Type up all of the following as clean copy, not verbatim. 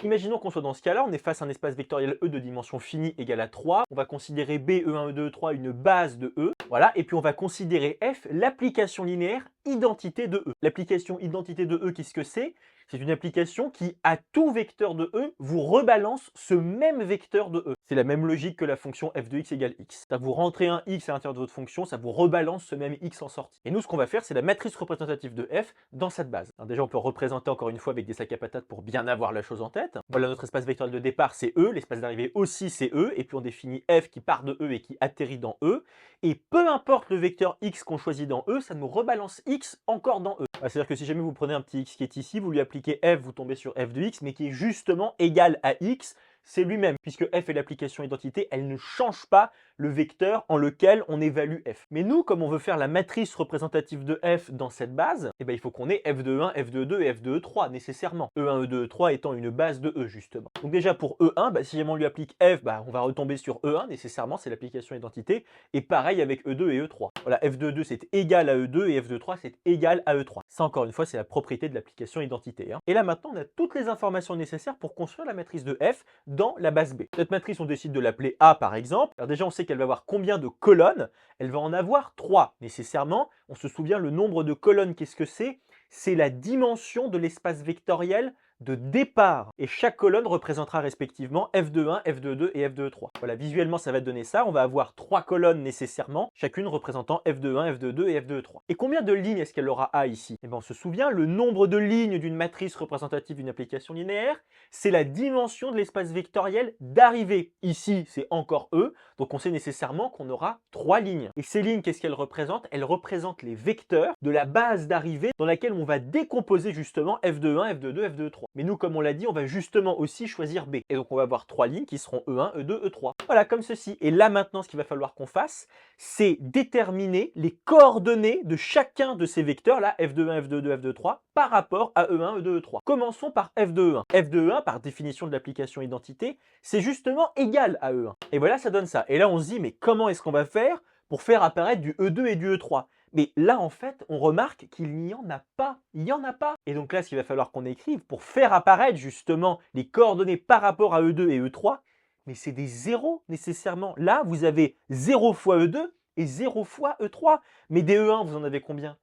Imaginons qu'on soit dans ce cas-là, on est face à un espace vectoriel E de dimension finie égale à 3. On va considérer B, E1, E2, E3 une base de E. Voilà, et puis on va considérer F l'application linéaire identité de E. L'application identité de E, qu'est-ce que c'est? C'est une application qui, à tout vecteur de E, vous rebalance ce même vecteur de E. C'est la même logique que la fonction f de x égale x. Ça vous rentrez un x à l'intérieur de votre fonction, ça vous rebalance ce même x en sortie. Et nous, ce qu'on va faire, c'est la matrice représentative de f dans cette base. Alors déjà, on peut représenter encore une fois avec des sacs à patates pour bien avoir la chose en tête. Voilà, notre espace vectoriel de départ, c'est E, l'espace d'arrivée aussi, c'est E, et puis on définit f qui part de E et qui atterrit dans E. Et peu importe le vecteur x qu'on choisit dans E, ça nous rebalance x encore dans E. C'est-à-dire que si jamais vous prenez un petit x qui est ici, vous lui appliquez f, vous tombez sur f de x, mais qui est justement égal à x, c'est lui-même, puisque f est l'application identité, elle ne change pas le vecteur en lequel on évalue f. Mais nous, comme on veut faire la matrice représentative de f dans cette base, eh ben, il faut qu'on ait f de E1, f de E2 et f de E3 nécessairement. E1, E2, E3 étant une base de E justement. Donc déjà pour E1, bah, si jamais on lui applique f, bah, on va retomber sur E1 nécessairement, c'est l'application identité. Et pareil avec E2 et E3. Voilà, f de E2 c'est égal à E2 et f de E3 c'est égal à E3. Ça encore une fois, c'est la propriété de l'application identité. Et là maintenant, on a toutes les informations nécessaires pour construire la matrice de f dans la base B. Cette matrice, on décide de l'appeler A par exemple. Alors déjà, on sait qu'elle va avoir combien de colonnes? Elle va en avoir 3 nécessairement. On se souvient, le nombre de colonnes, qu'est-ce que c'est? C'est la dimension de l'espace vectoriel de départ. Et chaque colonne représentera respectivement f de 1, f de 2 et f de 3. Voilà, visuellement, ça va donner ça. On va avoir 3 colonnes nécessairement, chacune représentant f de 1, f de 2 et f de 3. Et combien de lignes est-ce qu'elle aura A ici? Eh bien, on se souvient, le nombre de lignes d'une matrice représentative d'une application linéaire, c'est la dimension de l'espace vectoriel d'arrivée. Ici, c'est encore E, donc on sait nécessairement qu'on aura 3 lignes. Et ces lignes, qu'est-ce qu'elles représentent? Elles représentent les vecteurs de la base d'arrivée dans laquelle on va décomposer justement f de 1, f de 2, f de 3. Mais nous, comme on l'a dit, on va justement aussi choisir B. Et donc, on va avoir 3 lignes qui seront E1, E2, E3. Voilà, comme ceci. Et là, maintenant, ce qu'il va falloir qu'on fasse, c'est déterminer les coordonnées de chacun de ces vecteurs, là, f de 1, f de 2, f de 3, par rapport à E1, E2, E3. Commençons par f de E1. F de E1, par définition de l'application identité, c'est justement égal à E1. Et voilà, ça donne ça. Et là, on se dit, mais comment est-ce qu'on va faire pour faire apparaître du E2 et du E3? Mais là, en fait, on remarque qu'il n'y en a pas. Il n'y en a pas. Et donc là, ce qu'il va falloir qu'on écrive pour faire apparaître justement les coordonnées par rapport à E2 et E3, mais c'est des zéros nécessairement. Là, vous avez 0 fois E2 et 0 fois E3. Mais des E1, vous en avez combien?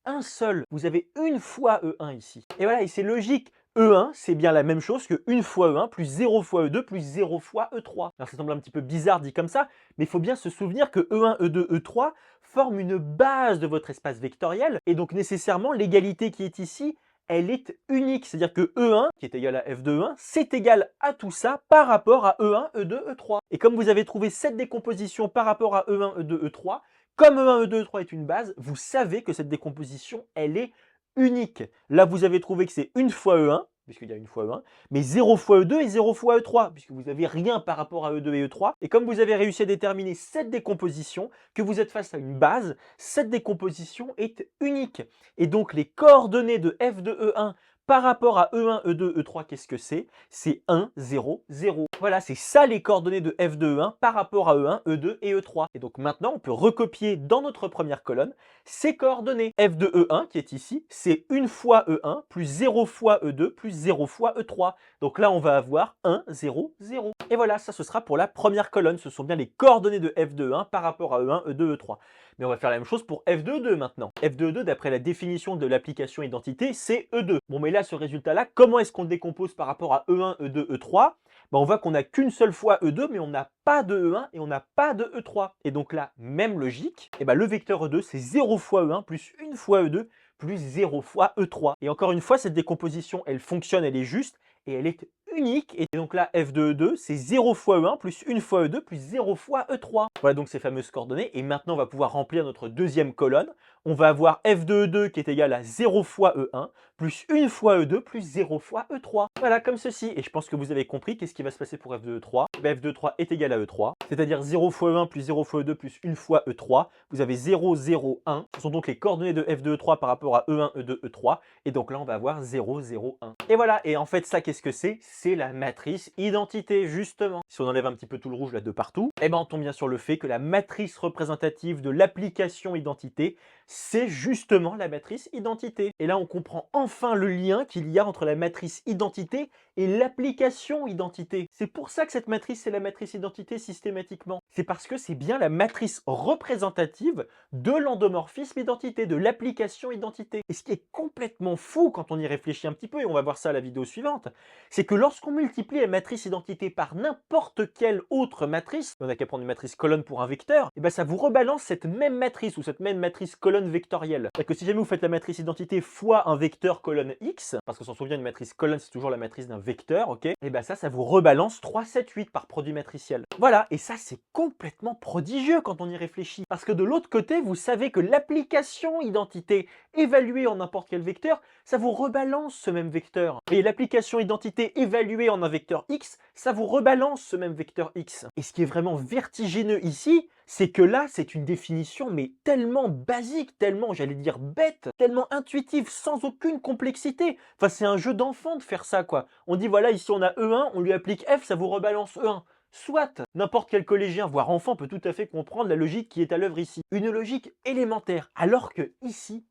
Un seul. Vous avez une fois E1 ici. Et voilà, et c'est logique. E1, c'est bien la même chose que 1 fois E1 plus 0 fois E2 plus 0 fois E3. Alors ça semble un petit peu bizarre dit comme ça, mais il faut bien se souvenir que E1, E2, E3 forment une base de votre espace vectoriel, et donc nécessairement l'égalité qui est ici, elle est unique. C'est-à-dire que E1, qui est égal à f de E1, c'est égal à tout ça par rapport à E1, E2, E3. Et comme vous avez trouvé cette décomposition par rapport à E1, E2, E3, comme E1, E2, E3 est une base, vous savez que cette décomposition, elle est unique. Là, vous avez trouvé que c'est 1 fois E1, puisqu'il y a 1 fois E1, mais 0 fois E2 et 0 fois E3, puisque vous n'avez rien par rapport à E2 et E3. Et comme vous avez réussi à déterminer cette décomposition, que vous êtes face à une base, cette décomposition est unique. Et donc, les coordonnées de f de E1 par rapport à E1, E2, E3, qu'est-ce que c'est? C'est 1, 0, 0. Voilà, c'est ça les coordonnées de f de E1 par rapport à E1, E2 et E3. Et donc maintenant, on peut recopier dans notre première colonne ces coordonnées. F de E1 qui est ici, c'est 1 fois E1 plus 0 fois E2 plus 0 fois E3. Donc là, on va avoir 1, 0, 0. Et voilà, ça ce sera pour la première colonne. Ce sont bien les coordonnées de f de E1 par rapport à E1, E2, E3. Mais on va faire la même chose pour f de E2 maintenant. F de E2, d'après la définition de l'application identité, c'est E2. Bon, mais là, ce résultat-là, comment est-ce qu'on le décompose par rapport à E1, E2, E3? Ben, on voit qu'on n'a qu'une seule fois E2, mais on n'a pas de E1 et on n'a pas de E3. Et donc là, même logique, et ben, le vecteur E2, c'est 0 fois E1 plus 1 fois E2 plus 0 fois E3. Et encore une fois, cette décomposition, elle fonctionne, elle est juste, et elle est unique. Et donc là, f de E2, c'est 0 fois E1 plus 1 fois E2 plus 0 fois E3. Voilà donc ces fameuses coordonnées. Et maintenant, on va pouvoir remplir notre deuxième colonne. On va avoir f de E2 qui est égal à 0 fois E1 plus 1 fois E2 plus 0 fois E3. Voilà, comme ceci. Et je pense que vous avez compris qu'est-ce qui va se passer pour f de E3. F de E3 est égal à E3, c'est-à-dire 0 fois E1 plus 0 fois E2 plus 1 fois E3. Vous avez 0, 0, 1. Ce sont donc les coordonnées de f de E3 par rapport à E1, E2, E3. Et donc là, on va avoir 0, 0, 1. Et voilà. Et en fait, ça, qu'est-ce que c'est? C'est la matrice identité, justement. Si on enlève un petit peu tout le rouge là de partout, eh ben, on tombe bien sur le fait que la matrice représentative de l'application identité, c'est justement la matrice identité. Et là, on comprend enfin le lien qu'il y a entre la matrice identité et l'application identité. C'est pour ça que cette matrice, c'est la matrice identité systématiquement. C'est parce que c'est bien la matrice représentative de l'endomorphisme identité, de l'application identité. Et ce qui est complètement fou quand on y réfléchit un petit peu, et on va voir ça à la vidéo suivante, c'est que lorsqu'on multiplie la matrice identité par n'importe quelle autre matrice, on n'a qu'à prendre une matrice colonne pour un vecteur, et ben ça vous rebalance cette même matrice ou cette même matrice colonne vectorielle. C'est-à-dire que si jamais vous faites la matrice identité fois un vecteur colonne x, parce qu'on s'en souvient, une matrice colonne c'est toujours la matrice d'un vecteur, ok, et ben ça vous rebalance 3, 7, 8 par produit matriciel. Voilà, et ça c'est complètement prodigieux quand on y réfléchit. Parce que de l'autre côté, vous savez que l'application identité évaluée en n'importe quel vecteur, ça vous rebalance ce même vecteur. Et l'application identité évaluée en un vecteur x, ça vous rebalance ce même vecteur x. Et ce qui est vraiment vertigineux ici, c'est que là, c'est une définition mais tellement basique, tellement, j'allais dire bête, tellement intuitive, sans aucune complexité. Enfin, c'est un jeu d'enfant de faire ça, quoi. On dit, voilà, ici on a E1, on lui applique F, ça vous rebalance E1. Soit, n'importe quel collégien, voire enfant, peut tout à fait comprendre la logique qui est à l'œuvre ici. Une logique élémentaire, alors que ici,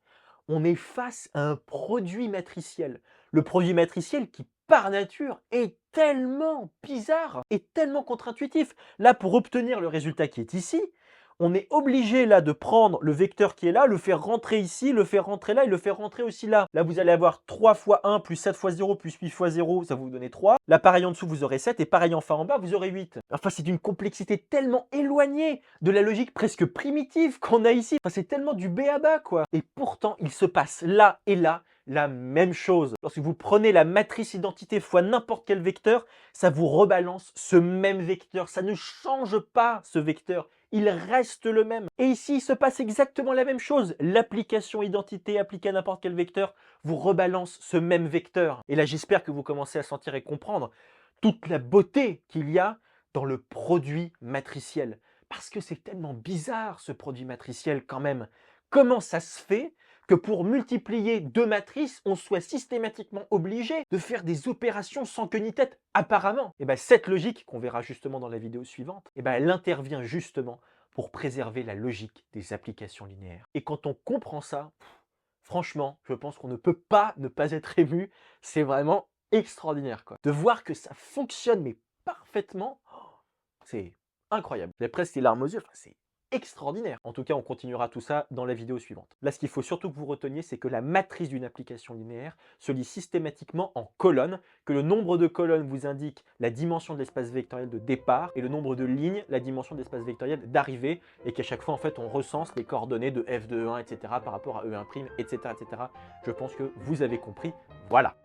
on est face à un produit matriciel. Le produit matriciel qui, par nature, est tellement bizarre et tellement contre-intuitif. Là, pour obtenir le résultat qui est ici, on est obligé là de prendre le vecteur qui est là, le faire rentrer ici, le faire rentrer là et le faire rentrer aussi là. Là, vous allez avoir 3 fois 1 plus 7 fois 0 plus 8 fois 0, ça va vous donner 3. Là, pareil en dessous, vous aurez 7 et pareil enfin en bas, vous aurez 8. Enfin, c'est d'une complexité tellement éloignée de la logique presque primitive qu'on a ici. Enfin, c'est tellement du b à bas, quoi. Et pourtant, il se passe là et là la même chose. Lorsque vous prenez la matrice identité fois n'importe quel vecteur, ça vous rebalance ce même vecteur. Ça ne change pas ce vecteur. Il reste le même. Et ici, il se passe exactement la même chose. L'application identité appliquée à n'importe quel vecteur vous rebalance ce même vecteur. Et là, j'espère que vous commencez à sentir et comprendre toute la beauté qu'il y a dans le produit matriciel. Parce que c'est tellement bizarre ce produit matriciel quand même. Comment ça se fait que pour multiplier deux matrices, on soit systématiquement obligé de faire des opérations sans queue ni tête, apparemment? Et bien cette logique, qu'on verra justement dans la vidéo suivante, et ben elle intervient justement pour préserver la logique des applications linéaires. Et quand on comprend ça, franchement, je pense qu'on ne peut pas ne pas être ému. C'est vraiment extraordinaire, quoi. De voir que ça fonctionne, mais parfaitement, c'est incroyable. J'ai presque les larmes aux yeux, enfin, c'est extraordinaire. En tout cas, on continuera tout ça dans la vidéo suivante. Là, ce qu'il faut surtout que vous reteniez, c'est que la matrice d'une application linéaire se lit systématiquement en colonnes, que le nombre de colonnes vous indique la dimension de l'espace vectoriel de départ et le nombre de lignes, la dimension de l'espace vectoriel d'arrivée, et qu'à chaque fois, en fait, on recense les coordonnées de f de E1, etc. par rapport à E1', etc., etc. Je pense que vous avez compris. Voilà.